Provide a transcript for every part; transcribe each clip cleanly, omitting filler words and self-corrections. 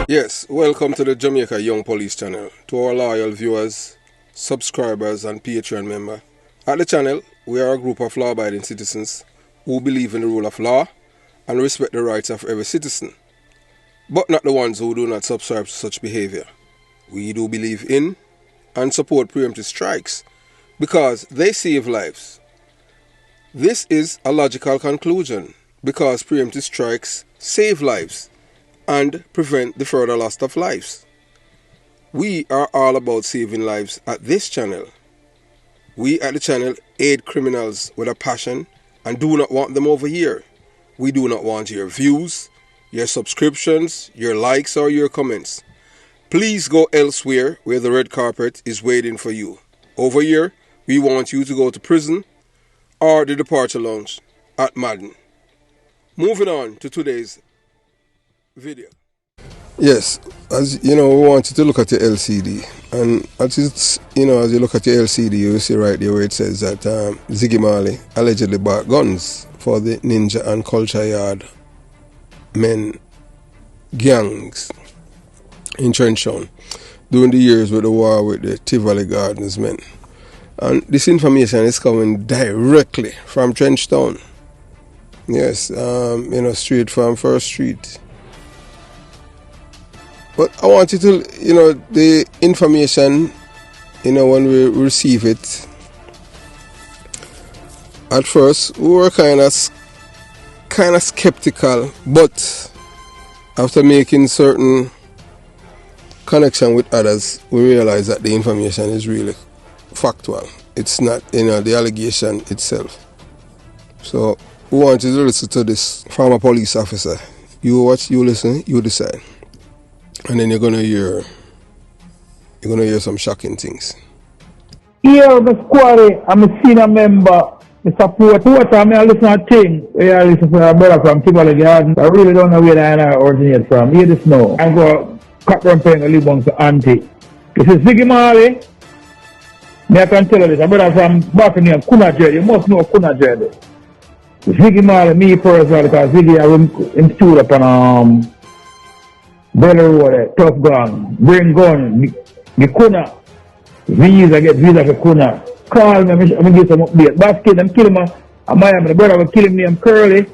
Yes, welcome to the Jamaica Young Police channel. To our loyal viewers, subscribers and Patreon member. At the channel, we are a group of law-abiding citizens who believe in the rule of law and respect the rights of every citizen, but not the ones who do not subscribe to such behavior. We do believe in and support preemptive strikes because they save lives. This is a logical conclusion because preemptive strikes save lives and prevent the further loss of lives. We are all about saving lives at this channel. We at the channel aid criminals with a passion and do not want them over here. We do not want your views, your subscriptions, your likes or your comments. Please go elsewhere where the red carpet is waiting for you. Over here, we want you to go to prison or the departure lounge at Madden. Moving on to today's video. Yes, as you know, we want you to look at your LCD, and as you look at your LCD, you will see right there where it says that Ziggy Marley allegedly bought guns for the Ninja and Culture Yard men gangs in Trenchtown during the years with the war with the Tivoli Gardens men. And this information is coming directly from Trenchtown. Yes, straight from First Street. But I want you to, the information, when we receive it, at first we were kind of skeptical, but after making certain connection with others, we realized that the information is really factual. It's not, the allegation itself. So we want you to listen to this from a police officer. You watch, you listen, you decide. And then you're gonna hear some shocking things. Here, the squad, I'm a senior member. The support. What time I listen to thing? I listen to a brother from Tivoli Garden. I really don't know where I originate from. Hear this now. I go Cockburn paying a little to auntie. This is Ziggy Marley. I can tell you this. A brother from Buckingham, Kuna Dread. You must know Kuna Dread. Ziggy Marley, me first, because Ziggy I installed upon Belly Road, Tough Gun, Bring Gun, the Kuna, Visa, get Visa for Kuna. Call me, I'm give some update. Basket, I'm killing him. The brother was killing me, I'm Curly.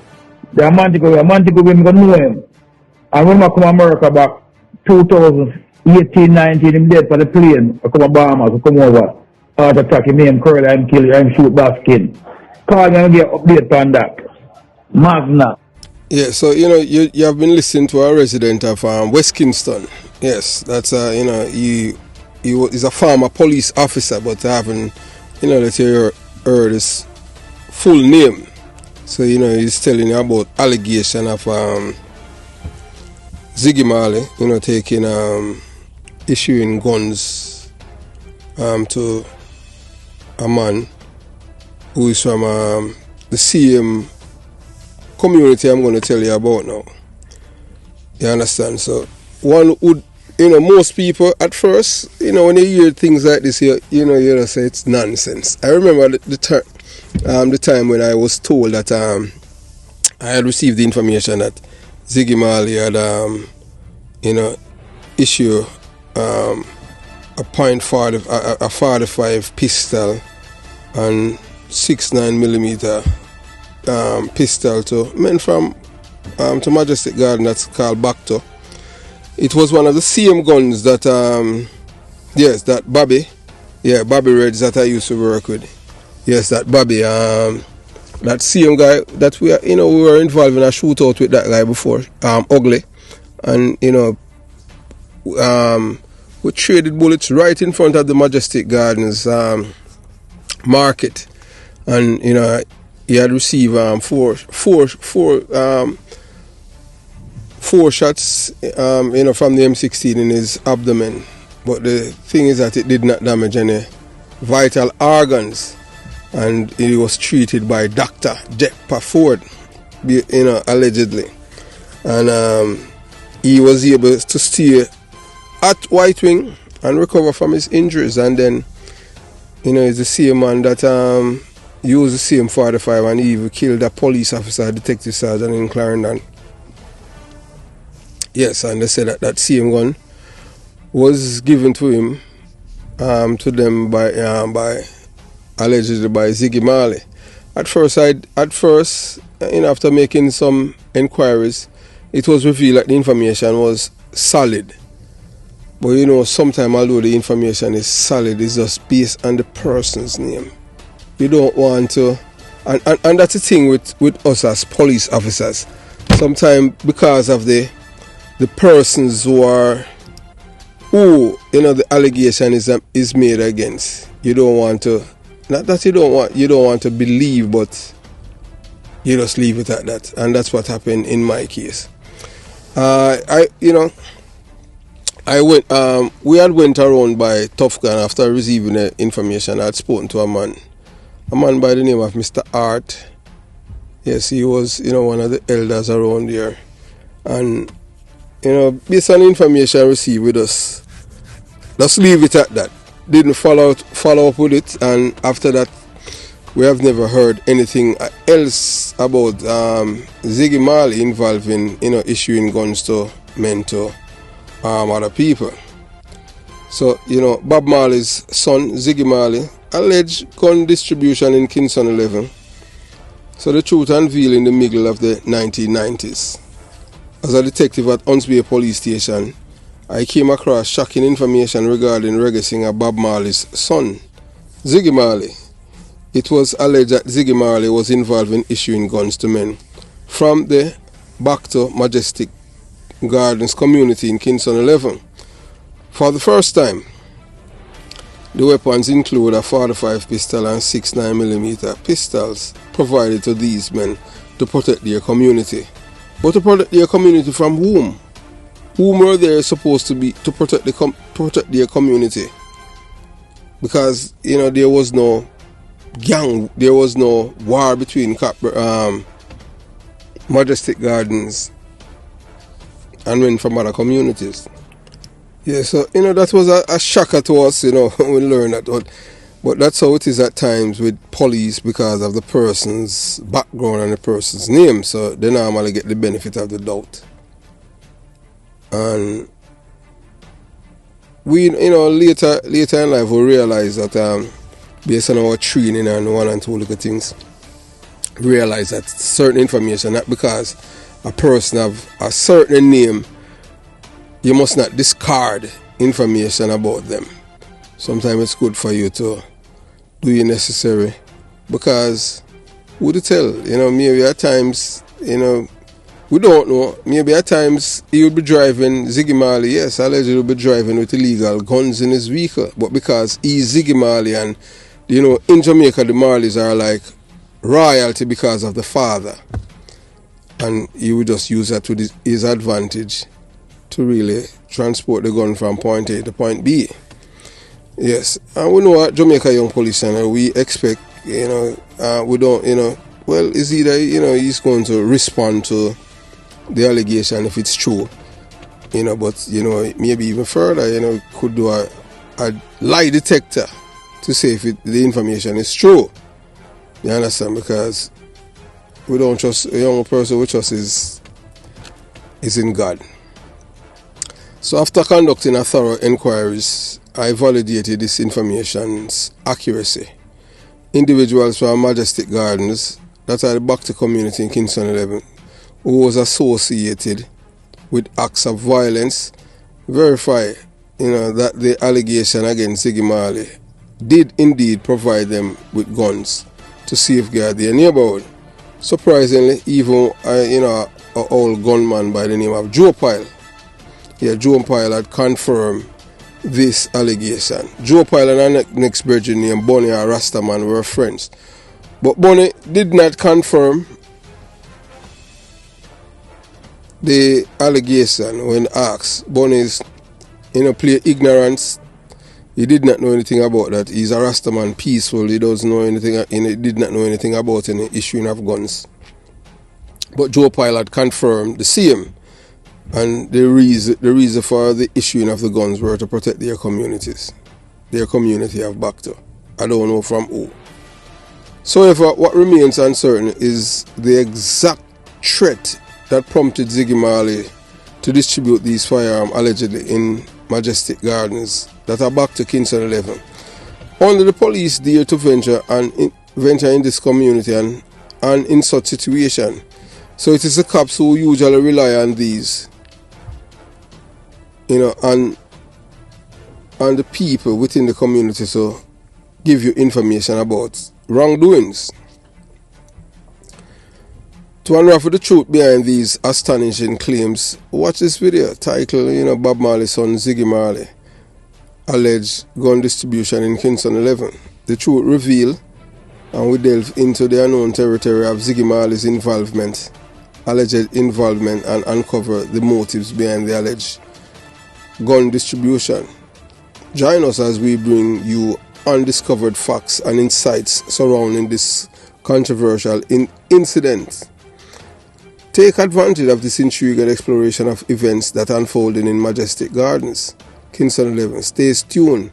The Amantico, I'm going to know him. And when I come to America back 2018, 19, I'm dead for the plane. I come to Bahamas, I come over. Heart attack, me, I'm Curly, I'm killing, I'm shoot Basket. Call me, I'm get update on that. Magna. Yeah, so you have been listening to a resident of West Kingston. Yes, that's he is a former police officer, but I haven't let's hear heard his full name. So he's telling you about allegation of Ziggy Marley, taking issuing guns to a man who is from the same community I'm going to tell you about now. You understand? So one would, most people at first, when you hear things like this, you say it's nonsense. I remember the time when I was told that I had received the information that Ziggy Marley had, issued a .45 pistol and 6.9mm pistol to men from to Majestic Garden that's called Bacto. It was one of the same guns that that Bobby Reds that I used to work with. Yes, that Bobby, that same guy that we were involved in a shootout with that guy before, Ugly, and we traded bullets right in front of the Majestic Gardens market, and he had received four shots, from the M16 in his abdomen. But the thing is that it did not damage any vital organs, and he was treated by Dr. Jepa Ford, allegedly, and he was able to stay at White Wing and recover from his injuries, and then he's the same man that used the same 45 and he even killed a police officer, Detective Sergeant in Clarendon. Yes, and they said that that same gun was given to him, to them by allegedly by Ziggy Marley. At first, after making some inquiries, it was revealed that the information was solid. But sometimes although the information is solid, it's just based on the person's name. You don't want to, and that's the thing with us as police officers. Sometimes because of the persons the allegation is made against, you don't want to, not that you don't want to believe, but you just leave it at that. And that's what happened in my case. We had went around by Tough Gun after receiving the information. I had spoken to a man by the name of Mr. Art. Yes, he was, one of the elders around here. And, based on the information received with us, let's leave it at that. Didn't follow up with it, and after that, we have never heard anything else about Ziggy Marley involving, issuing guns to men to other people. So, Bob Marley's son, Ziggy Marley, alleged gun distribution in Kingston 11. So the truth unveiled in the middle of the 1990s. As a detective at Huntsville Police Station, I came across shocking information regarding reggae singer Bob Marley's son, Ziggy Marley. It was alleged that Ziggy Marley was involved in issuing guns to men from the back to Majestic Gardens community in Kingston 11. For the first time, the weapons include a 45 pistol and 6 9mm pistols provided to these men to protect their community. But to protect their community from whom? Whom were they supposed to be to protect their community? Because there was no gang, there was no war between Majestic Gardens and men from other communities. Yeah, so that was a shocker to us, when we learned that. But that's how it is at times with police, because of the person's background and the person's name. So they normally get the benefit of the doubt. And we, later in life, we realize that based on our training and one and two little things, realize that certain information, not because a person have a certain name, you must not discard information about them. Sometimes it's good for you to do your necessary, because who to tell? Maybe at times, we don't know. Maybe at times he would be driving, Ziggy Marley, yes, allegedly would be driving with illegal guns in his vehicle. But because he's Ziggy Marley, and in Jamaica the Marleys are like royalty because of the father, and he would just use that to his advantage to really transport the gun from point A to point B. Yes, and we know at Jamaica Young Police Channel, we expect, we don't, well, it's either, he's going to respond to the allegation if it's true, but, maybe even further, could do a lie detector to say if the information is true. You understand? Because we don't trust, a young person we trust is in God. So after conducting a thorough inquiries, I validated this information's accuracy. Individuals from Majestic Gardens, that are the Bacta community in Kingston 11, who was associated with acts of violence, verify that the allegation against Ziggy Marley did indeed provide them with guns to safeguard their neighborhood. Surprisingly, even an old gunman by the name of Joe Pyle, Joe Pyle had confirmed this allegation. Joe Pyle and our next virgin named Bonnie or Rastaman were friends. But Bonnie did not confirm the allegation when asked. Bonnie's play ignorance. He did not know anything about that. He's a Rastaman, peaceful. He doesn't know anything. He did not know anything about any issuing of guns. But Joe Pyle had confirmed the same. And the reason for the issuing of the guns were to protect their communities, their community of Bacta. I don't know from who. So, however, what remains uncertain is the exact threat that prompted Ziggy Marley to distribute these firearms allegedly in Majestic Gardens that are back to Kingston 11. Only the police dare to venture in this community and in such situation. So it is the cops who usually rely on these, and the people within the community to give you information about wrongdoings. To unravel the truth behind these astonishing claims, watch this video titled, Bob Marley's son Ziggy Marley, alleged gun distribution in Kingston 11. The truth revealed, and we delve into the unknown territory of Ziggy Marley's alleged involvement, and uncover the motives behind the alleged gun distribution. Join us as we bring you undiscovered facts and insights surrounding this controversial incident. Take advantage of this intriguing exploration of events that unfolded in Majestic Gardens, Kingston 11. Stay tuned,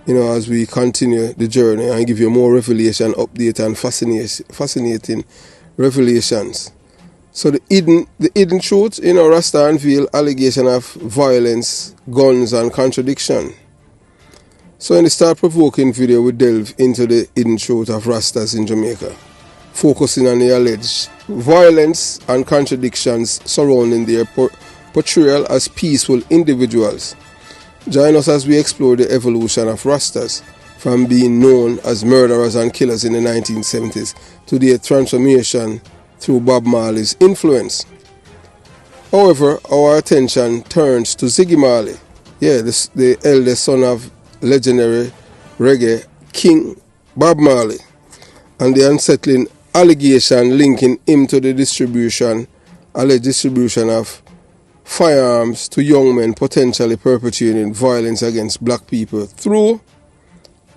as we continue the journey and give you more revelation, update, and fascinating revelations. So the hidden truth, Rasta unveil allegation of violence, guns, and contradiction. So in the thought-provoking video, we delve into the hidden truth of Rastas in Jamaica, focusing on the alleged violence and contradictions surrounding their portrayal as peaceful individuals. Join us as we explore the evolution of Rastas from being known as murderers and killers in the 1970s to their transformation through Bob Marley's influence. However, our attention turns to Ziggy Marley, the eldest son of legendary reggae king Bob Marley, and the unsettling allegation linking him to the alleged distribution of firearms to young men potentially perpetrating violence against black people. Through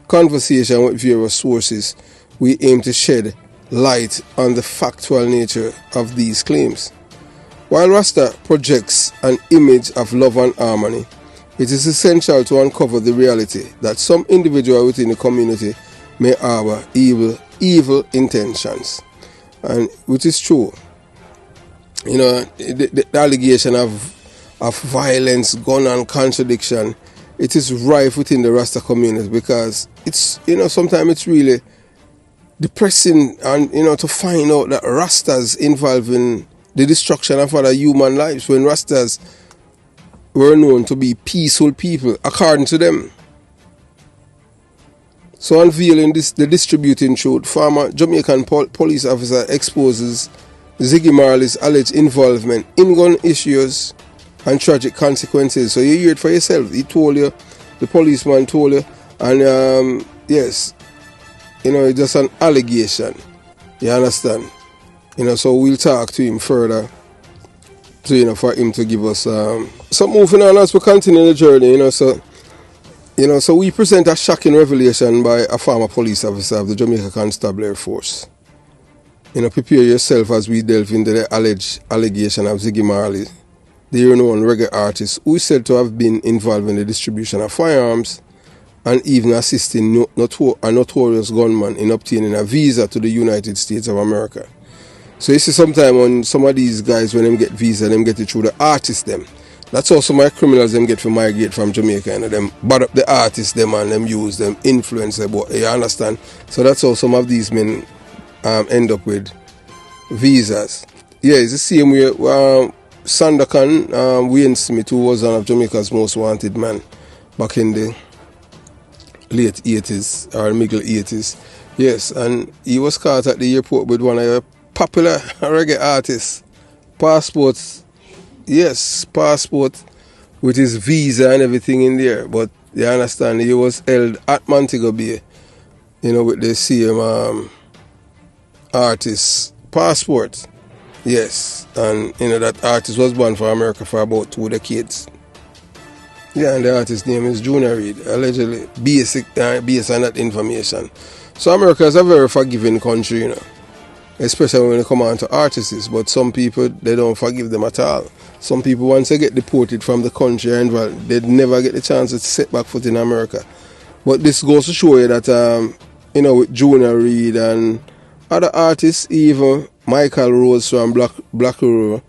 conversation with various sources, we aim to shed light on the factual nature of these claims. While Rasta projects an image of love and harmony, it is essential to uncover the reality that some individuals within the community may harbor evil intentions, and which is true. The allegation of violence, gun, and contradiction, it is rife within the Rasta community, because it's sometimes it's really depressing, and to find out that Rastas involved in the destruction of other human lives, when Rastas were known to be peaceful people according to them. So unveiling the distributing truth, former Jamaican police officer exposes Ziggy Marley's alleged involvement in gun issues and tragic consequences. So you hear it for yourself. He told you, the policeman told you, and yes, it's just an allegation. You understand? So we'll talk to him further, for him to give us so moving on as we continue the journey. So we present a shocking revelation by a former police officer of the Jamaica Constabulary Force. Prepare yourself as we delve into the alleged allegation of Ziggy Marley, the renowned reggae artist who is said to have been involved in the distribution of firearms and even assisting a notorious gunman in obtaining a visa to the United States of America. So you see, sometimes when some of these guys, when them get visa, them get it through the artists them. That's how some of the criminals them get to migrate from Jamaica, and them bad up the artists them and them use them, influence them. You understand? So that's how some of these men end up with visas. Yeah, it's the same way. Sandakan, Wayne Smith, who was one of Jamaica's most wanted man back in the late 80s or middle 80s. Yes, and he was caught at the airport with one of the popular reggae artists. Passport with his visa and everything in there. But you understand, he was held at Montego Bay, with the same artist passport. Yes, and that artist was born for America for about 2 decades. Yeah, and the artist's name is Junior Reid, allegedly based on that information. So America is a very forgiving country, especially when it comes on to artists. But some people, they don't forgive them at all. Some people, once they get deported from the country, they never get the chance to set back foot in America. But this goes to show you that, with Junior Reid and other artists, even Michael Rose from Black Rose,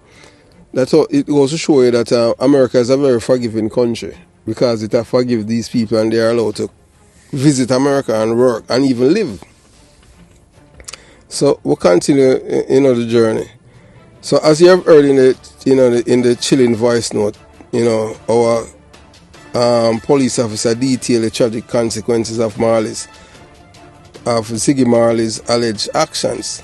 That's all. It goes to show you that America is a very forgiving country, because it has forgive these people and they are allowed to visit America and work and even live. So we'll continue, the journey. So as you have heard in the chilling voice note, our police officer detailed the tragic consequences of Ziggy Marley's alleged actions.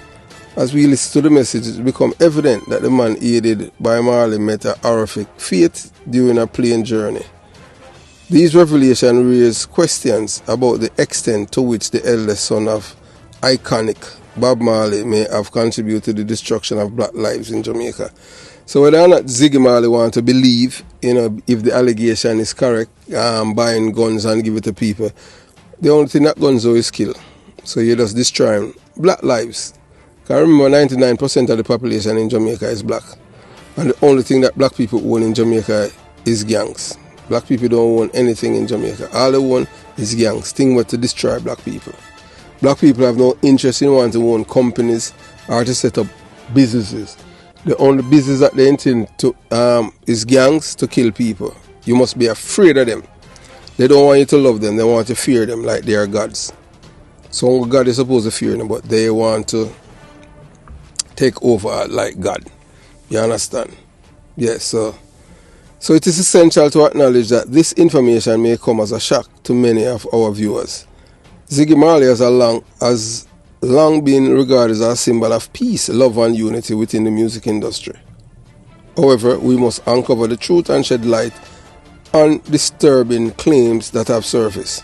As we listen to the message, it becomes evident that the man aided by Marley met a horrific fate during a plane journey. These revelations raise questions about the extent to which the eldest son of iconic Bob Marley may have contributed to the destruction of black lives in Jamaica. So whether or not Ziggy Marley want to believe, if the allegation is correct, buying guns and give it to people, the only thing that guns do is kill. So you're just destroying black lives. Because remember, 99% of the population in Jamaica is black. And the only thing that black people own in Jamaica is gangs. Black people don't own anything in Jamaica. All they own is gangs. Thing but to destroy black people. Black people have no interest in wanting to own companies or to set up businesses. The only business that they intend to is gangs to kill people. You must be afraid of them. They don't want you to love them. They want to fear them like they are gods. So God is supposed to fear them, but they want to take over like God. You understand? Yes, so it is essential to acknowledge that this information may come as a shock to many of our viewers. Ziggy Marley has long been regarded as a symbol of peace, love and unity within the music industry. However, we must uncover the truth and shed light on disturbing claims that have surfaced.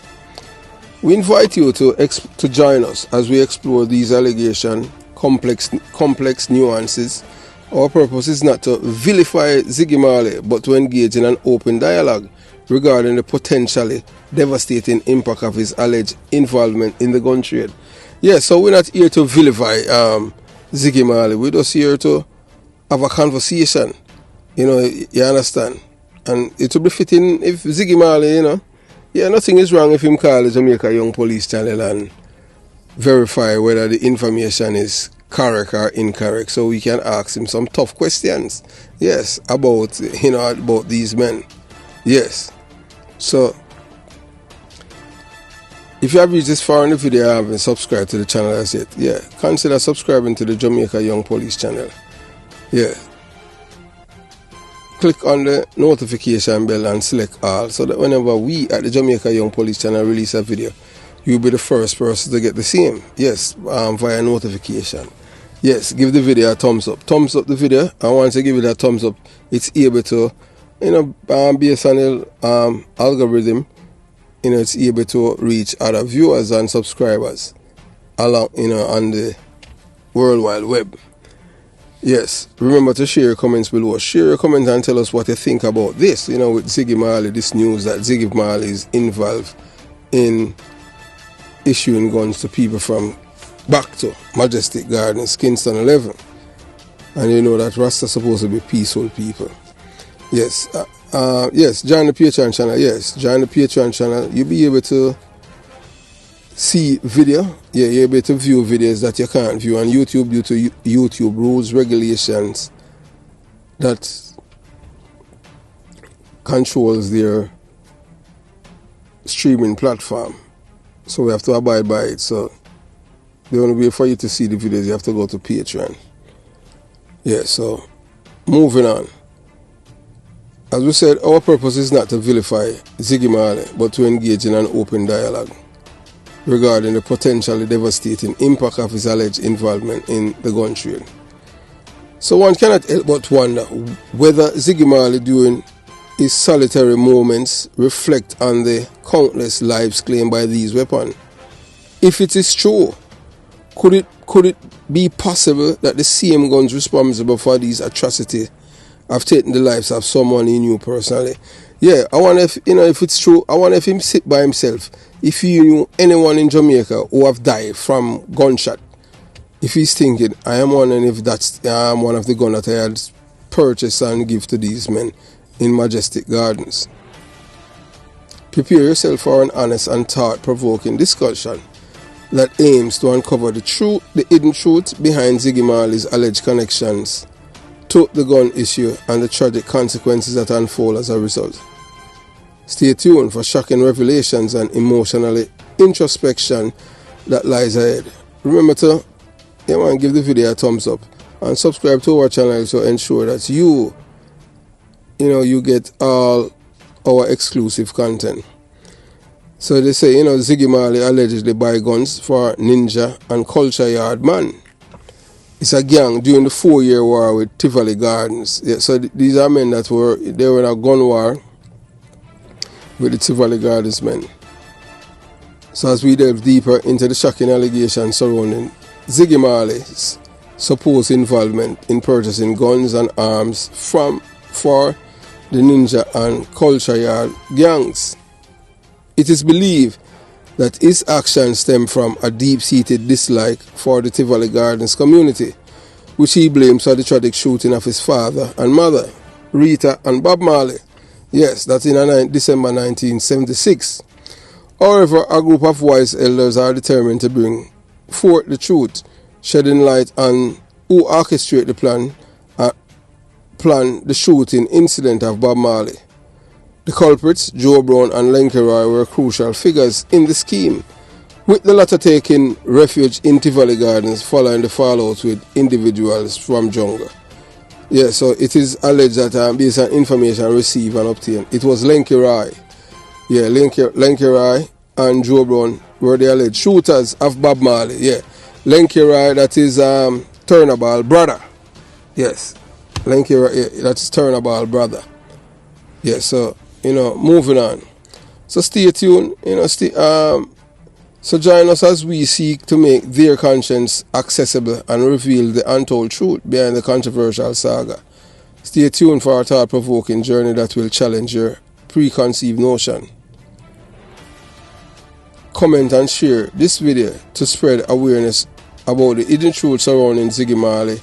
We invite you to join us as we explore these allegations, complex nuances. Our purpose is not to vilify Ziggy Marley, but to engage in an open dialogue regarding the potentially devastating impact of his alleged involvement in the gun trade. Yes, so we're not here to vilify Ziggy Marley. We're just here to have a conversation. You understand? And it would be fitting if Ziggy Marley, nothing is wrong if him call the Jamaica Young Police Channel and verify whether the information is correct or incorrect, so we can ask him some tough questions. Yes, about these men. Yes. So if you have reached this far in the video and haven't subscribed to the channel as yet, consider subscribing to the Jamaica Young Police channel. Click on the notification bell and select all, so that whenever we at the Jamaica Young Police channel release a video, you'll be the first person to get the same. Yes, via notification. Yes, give the video a thumbs up. Thumbs up the video, and once you give it a thumbs up, it's able to, based on the algorithm, it's able to reach other viewers and subscribers along, on the World Wide Web. Yes, remember to share your comments below. Share your comments and tell us what you think about this, with Ziggy Marley, this news that Ziggy Marley is involved in issuing guns to people from back to Majestic Gardens, Kingston 11. And you know that Rasta supposed to be peaceful people. Yes, join the Patreon channel. Yes, join the Patreon channel. You'll be able to see video. You're able to view videos that you can't view on YouTube due to YouTube rules, regulations that controls their streaming platform. So we have to abide by it. So the only way for you to see the videos, you have to go to Patreon. So moving on. As we said, our purpose is not to vilify Ziggy Marley, but to engage in an open dialogue regarding the potentially devastating impact of his alleged involvement in the gun trade. So one cannot help but wonder whether Ziggy Marley during his solitary moments reflect on the countless lives claimed by these weapons. If it is true, could it be possible that the same guns responsible for these atrocities have taken the lives of someone he knew personally? I wonder if it's true. I wonder if him sit by himself, if he knew anyone in Jamaica who have died from gunshot. If he's thinking, I am wondering if that's one of the guns that I had purchased and give to these men in Majestic Gardens. Prepare yourself for an honest and thought-provoking discussion that aims to uncover the hidden truth behind Ziggy Marley's alleged connections to the gun issue and the tragic consequences that unfold as a result. Stay tuned for shocking revelations and emotional introspection that lies ahead. Remember to give the video a thumbs up and subscribe to our channel to ensure that you get all our exclusive content. So they say, Ziggy Marley allegedly buy guns for Ninja and Culture Yard Man. It's a gang during the 4-year war with Tivoli Gardens. Yeah, so these are men that were in a gun war with the Tivoli Gardens men. So as we delve deeper into the shocking allegations surrounding Ziggy Marley's supposed involvement in purchasing guns and arms for the Ninja and Culture Yard gangs, it is believed that his actions stem from a deep-seated dislike for the Tivoli Gardens community, which he blames for the tragic shooting of his father and mother, Rita and Bob Marley. Yes, that's in December 1976. However, a group of wise elders are determined to bring forth the truth, shedding light on who orchestrated the the shooting incident of Bob Marley. The culprits, Joe Brown and Lenkeroy, were crucial figures in the scheme, with the latter taking refuge in Tivoli Gardens following the fallout with individuals from Jonga. Yeah, so it is alleged that based on information received and obtained, it was Lenkeroy. Yeah, Lenkeroy and Joe Brown were the alleged shooters of Bob Marley. Yeah, Lenkeroy, that is Turnaball brother. Yes, Lenkeroy, yeah, that is Turnaball brother. Yeah, so moving on. So stay tuned. So join us as we seek to make their conscience accessible and reveal the untold truth behind the controversial saga. Stay tuned for our thought-provoking journey that will challenge your preconceived notion. Comment and share this video to spread awareness about the hidden truth surrounding Ziggy Marley,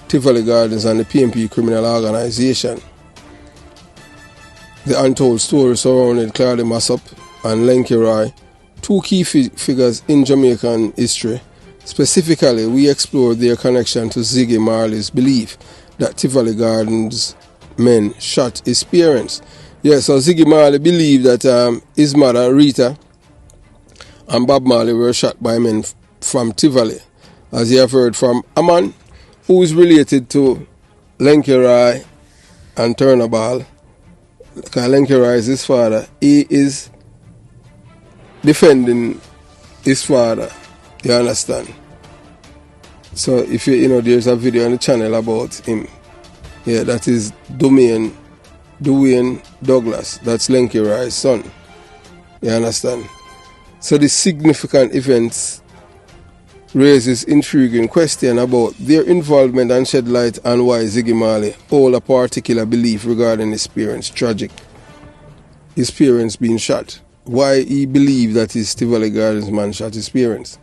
Tivoli Gardens and the PMP criminal organization. The untold story surrounding Claude Massop and Lenkeroy, two key figures in Jamaican history. Specifically, we explored their connection to Ziggy Marley's belief that Tivoli Gardens men shot his parents. Yes, so Ziggy Marley believed that his mother, Rita, and Bob Marley were shot by men from Tivoli, as you have heard from a man who is related to Lenkeroy and Turnaball. Because Lenkeroy is his father. He is defending his father. You understand? So if there's a video on the channel about him. Yeah, that is Dwayne Douglas. That's Lenkeroy's son. You understand? So the significant events raises intriguing question about their involvement and shed light on why Ziggy Marley hold a particular belief regarding his parents' his parents being shot. Why he believed that his Tivoli Gardens man shot his parents.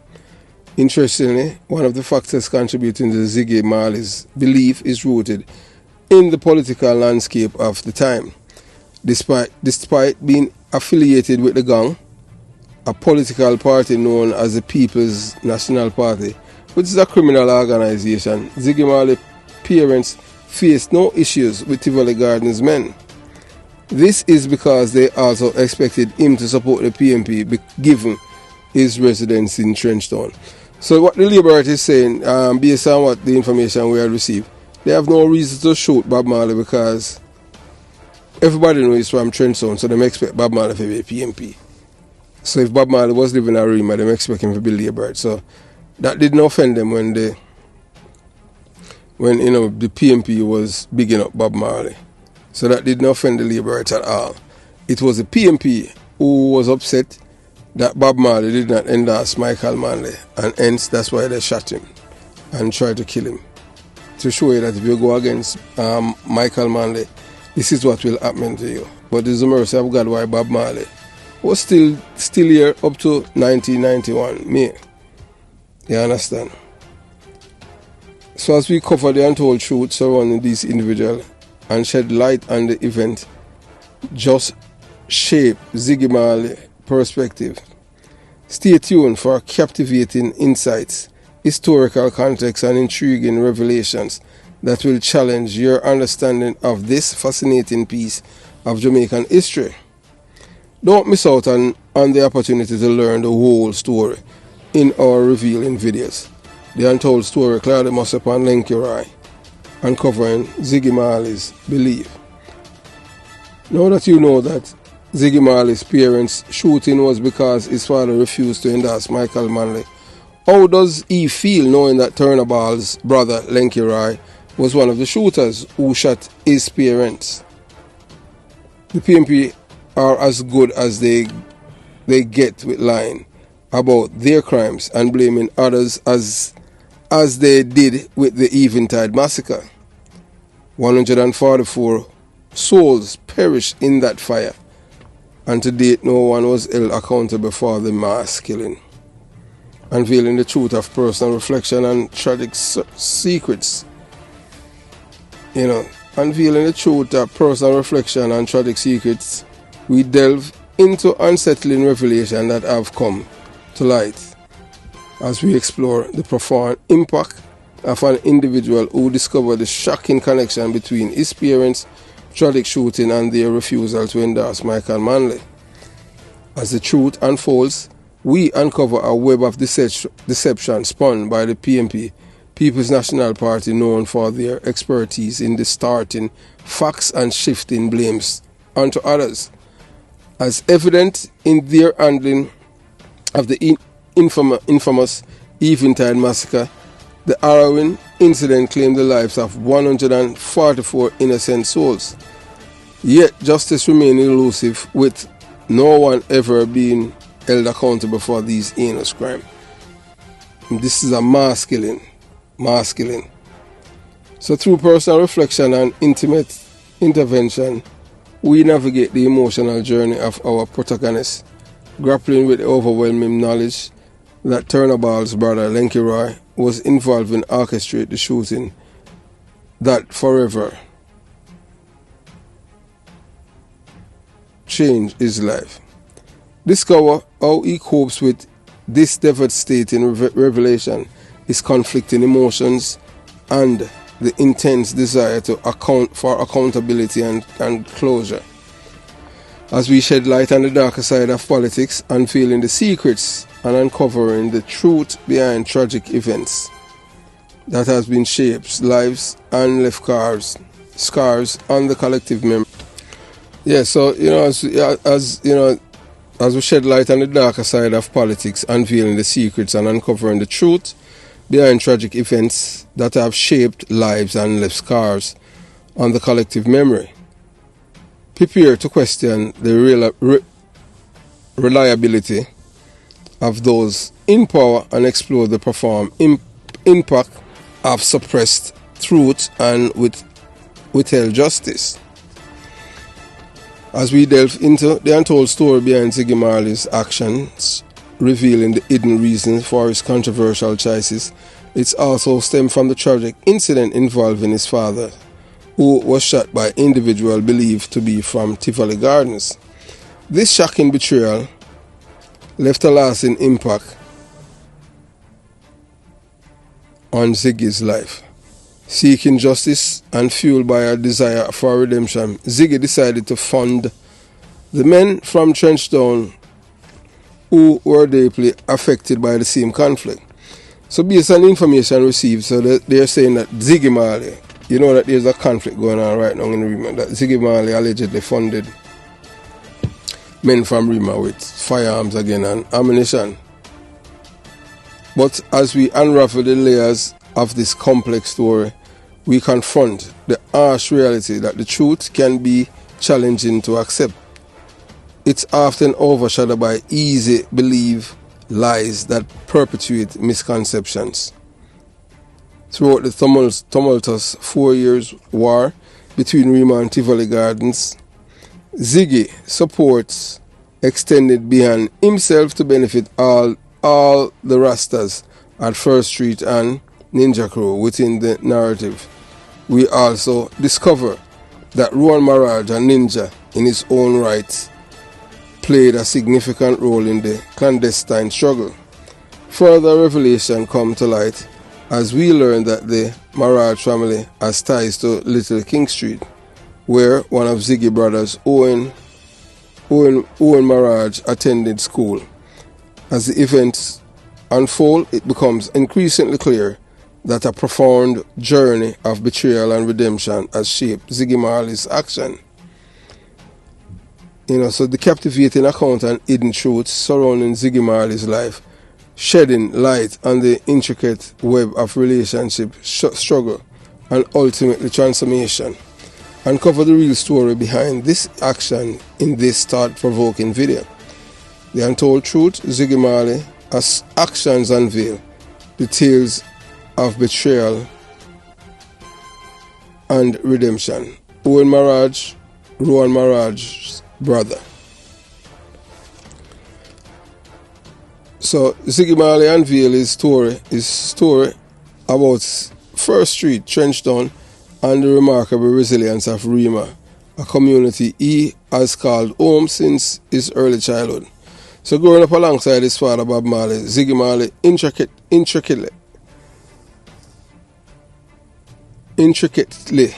Interestingly, one of the factors contributing to Ziggy Marley's belief is rooted in the political landscape of the time. Despite being affiliated with the gang, a political party known as the People's National Party, which is a criminal organization, Ziggy Marley's parents faced no issues with Tivoli Gardens men. This is because they also expected him to support the PMP given his residence in Trenchtown. So what the Liberty is saying, based on what the information we have received, they have no reason to shoot Bob Marley because everybody knows he's from Trenchtown, so they expect Bob Marley to be a PMP. So if Bob Marley was living in Arima, they expect him to be Liberty. So that didn't offend them when the PMP was bigging up Bob Marley. So that didn't offend the Liberty at all. It was the PMP who was upset that Bob Marley did not endorse Michael Manley, and hence that's why they shot him and tried to kill him. To show you that if you go against Michael Manley, this is what will happen to you. But it's the mercy of God why Bob Marley was still here up to 1991 May. You understand? So as we cover the untold truth surrounding these individuals and shed light on the event, just shape Ziggy Marley perspective. Stay tuned for captivating insights, historical context and intriguing revelations that will challenge your understanding of this fascinating piece of Jamaican history. Don't miss out on the opportunity to learn the whole story in our revealing videos. The untold story clearly must upon Lenkirai, uncovering Ziggy Marley's belief. Now that you know that Ziggy Marley's parents' shooting was because his father refused to endorse Michael Manley, how does he feel knowing that Turnabout's brother Lenkirai was one of the shooters who shot his parents? The PMP are as good as they get with lying about their crimes and blaming others as they did with the Eventide massacre. 144 souls perished in that fire, and to date no one was held accountable for the mass killing. Unveiling the truth of personal reflection and tragic secrets. Unveiling the truth of personal reflection and tragic secrets, we delve into unsettling revelation that have come to light as we explore the profound impact of an individual who discovered the shocking connection between his parents' tragic shooting and their refusal to endorse Michael Manley. As the truth unfolds, we uncover a web of deception spun by the PMP, People's National Party, known for their expertise in distorting facts and shifting blames onto others. As evident in their handling of the infamous Eventide massacre, the harrowing incident claimed the lives of 144 innocent souls. Yet justice remained elusive, with no one ever being held accountable for these heinous crimes. This is a mass killing. So through personal reflection and intimate intervention, we navigate the emotional journey of our protagonist, grappling with the overwhelming knowledge that Turnabout's brother Lenkirai was involved in orchestrating the shooting that forever changed his life. Discover how he copes with this devastating revelation, his conflicting emotions, and the intense desire to account for accountability and closure. As we shed light on the darker side of politics, unveiling the secrets and uncovering the truth behind tragic events that has been shaped lives and left scars on the collective memory. Yeah, so as we shed light on the darker side of politics, unveiling the secrets and uncovering the truth behind tragic events that have shaped lives and left scars on the collective memory. Prepare to question the reliability of those in power and explore the profound impact of suppressed truth and withheld justice. As we delve into the untold story behind Ziggy Marley's actions, revealing the hidden reasons for his controversial choices, it also stemmed from the tragic incident involving his father, who was shot by an individual believed to be from Tivoli Gardens. This shocking betrayal left a lasting impact on Ziggy's life. Seeking justice and fueled by a desire for redemption, Ziggy decided to fund the men from Trenchtown who were deeply affected by the same conflict. So based on information received, so they're saying that Ziggy Marley, you know that there's a conflict going on right now in Rima, that Ziggy Marley allegedly funded men from Rima with firearms again and ammunition. But as we unravel the layers of this complex story, we confront the harsh reality that the truth can be challenging to accept. It's often overshadowed by easy belief lies that perpetuate misconceptions. Throughout the tumultuous 4 years war between Rima and Tivoli Gardens, Ziggy supports extended beyond himself to benefit all the Rastas at First Street and Ninja Crew. Within the narrative, we also discover that Ruan Maraj, a ninja in his own right, played a significant role in the clandestine struggle. Further revelation come to light as we learn that the Maraj family has ties to Little King Street, where one of Ziggy brothers, Owen Maraj, attended school. As the events unfold, it becomes increasingly clear that a profound journey of betrayal and redemption has shaped Ziggy Marley's action. So the captivating account and hidden truths surrounding Ziggy Marley's life, shedding light on the intricate web of relationship, struggle, and ultimately transformation, uncover the real story behind this action in this thought-provoking video. The untold truth, Ziggy Marley, as actions unveil the tales of betrayal and redemption. Owen Maraj's brother. So Ziggy Marley unveiled his story about First Street, Trenchtown, and the remarkable resilience of Rima, a community he has called home since his early childhood. So growing up alongside his father Bob Marley, Ziggy Marley intricately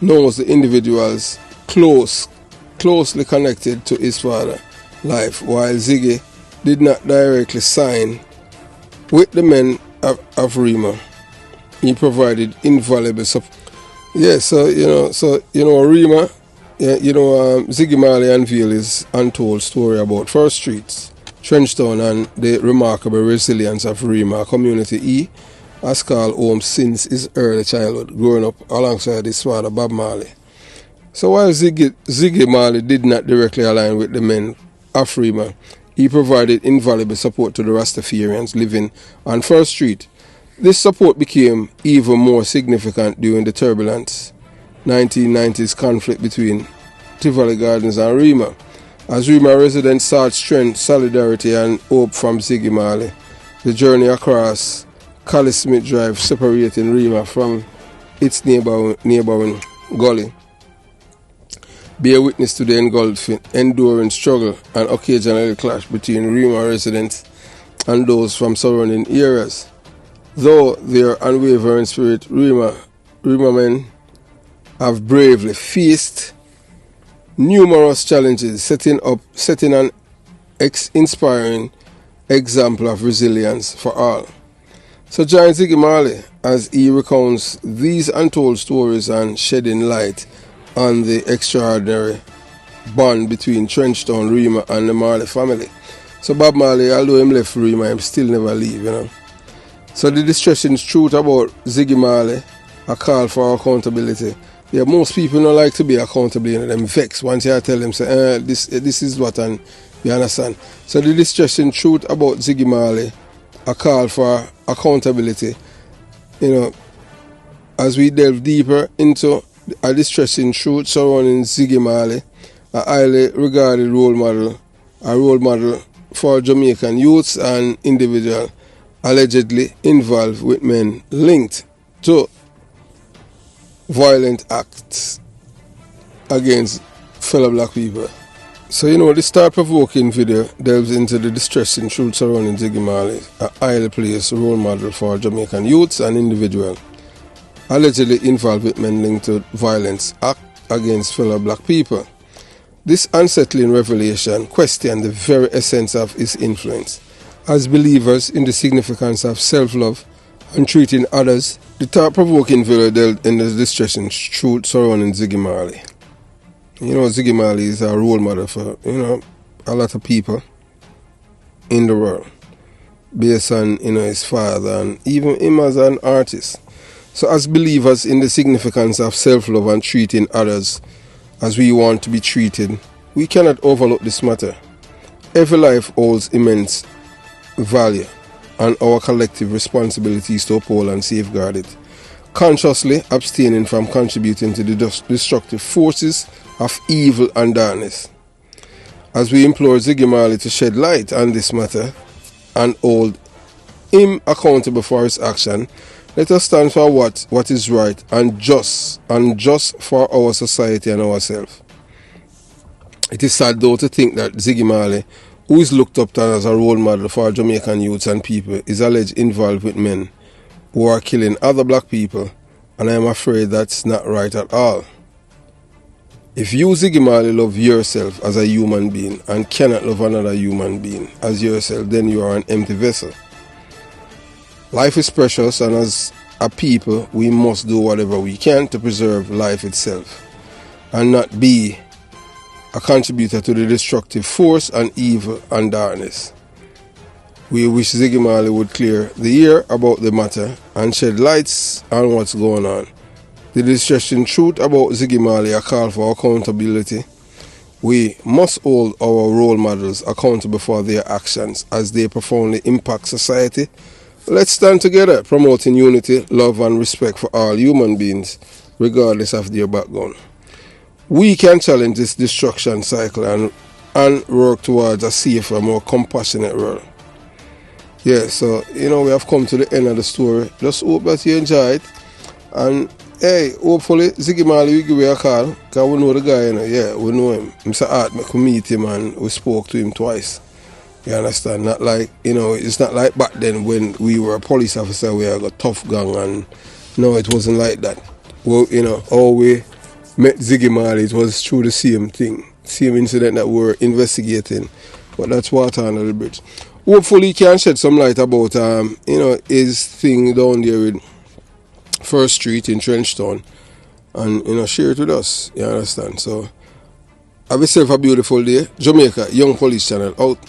knows the individuals closely connected to his father's life, while Ziggy did not directly sign with the men of Rima. He provided invaluable support. Yeah, Rima, Ziggy Marley unveiled his untold story about First Street, Trenchtown, and the remarkable resilience of Rima, a community he has called home since his early childhood, growing up alongside his father Bob Marley. So while Ziggy Marley did not directly align with the men of Rima, he provided invaluable support to the Rastafarians living on First Street. This support became even more significant during the turbulent 1990s conflict between Tivoli Gardens and Rima, as Rima residents sought strength, solidarity, and hope from Ziggy Marley. The journey across Cali Smith Drive, separating Rima from its neighboring gully, bear witness to the engulfing, enduring struggle and occasional clash between Rima residents and those from surrounding areas. Though their unwavering spirit, Rima men have bravely faced numerous challenges, setting an inspiring example of resilience for all. So join Ziggy Marley as he recounts these untold stories and shedding light on the extraordinary bond between Trenchtown, Rima, and the Marley family. So Bob Marley, although him left Rima, him still never leave, So the distressing truth about Ziggy Marley, a call for accountability. Yeah, most people don't like to be accountable, them vex once you tell them, say, this is what, and you understand. So the distressing truth about Ziggy Marley, a call for accountability, as we delve deeper into a distressing truth surrounding Ziggy Marley, a highly regarded role model for Jamaican youths and individuals allegedly involved with men linked to violent acts against fellow black people. So this thought-provoking video delves into the distressing truth surrounding Ziggy Marley, a highly placed role model for Jamaican youths and individuals allegedly involved with men linked to violence act against fellow black people. This unsettling revelation questions the very essence of his influence as believers in the significance of self-love and treating others. The thought-provoking video delved into the distressing truth surrounding Ziggy Marley. Ziggy Marley is a role model for, a lot of people in the world, based on, his father and even him as an artist. So as believers in the significance of self-love and treating others as we want to be treated, we cannot overlook this matter. Every life holds immense value, and our collective responsibility is to uphold and safeguard it, consciously abstaining from contributing to the destructive forces of evil and darkness. As we implore Ziggy Marley to shed light on this matter and hold him accountable for his action, let us stand for what is right and just for our society and ourselves. It is sad though to think that Ziggy Marley, who is looked up to as a role model for Jamaican youths and people, is alleged involved with men who are killing other black people, and I am afraid that's not right at all. If you, Ziggy Marley, love yourself as a human being and cannot love another human being as yourself, then you are an empty vessel. Life is precious, and as a people, we must do whatever we can to preserve life itself and not be a contributor to the destructive force and evil and darkness. We wish Ziggy Marley would clear the air about the matter and shed lights on what's going on. The distressing truth about Ziggy Marley a call for accountability. We must hold our role models accountable for their actions as they profoundly impact society. Let's stand together, promoting unity, love and respect for all human beings, regardless of their background. We can challenge this destruction cycle and work towards a safer, more compassionate world. Yeah, so, we have come to the end of the story. Just hope that you enjoy it. And, hey, hopefully, Ziggy Marley will give you a call. Because we know the guy, Yeah, we know him. Mr. Art, we meet him and we spoke to him twice. You understand? Not like, it's not like back then when we were a police officer, we had a tough gang. And, no, it wasn't like that. Well, how we met Ziggy Marley, it was through the same thing. Same incident that we were investigating. But that's water under the bridge. Hopefully he can shed some light about his thing down there with First Street in Trenchtown and share it with us. You understand? So have yourself a beautiful day. Jamaica Young Police Channel out.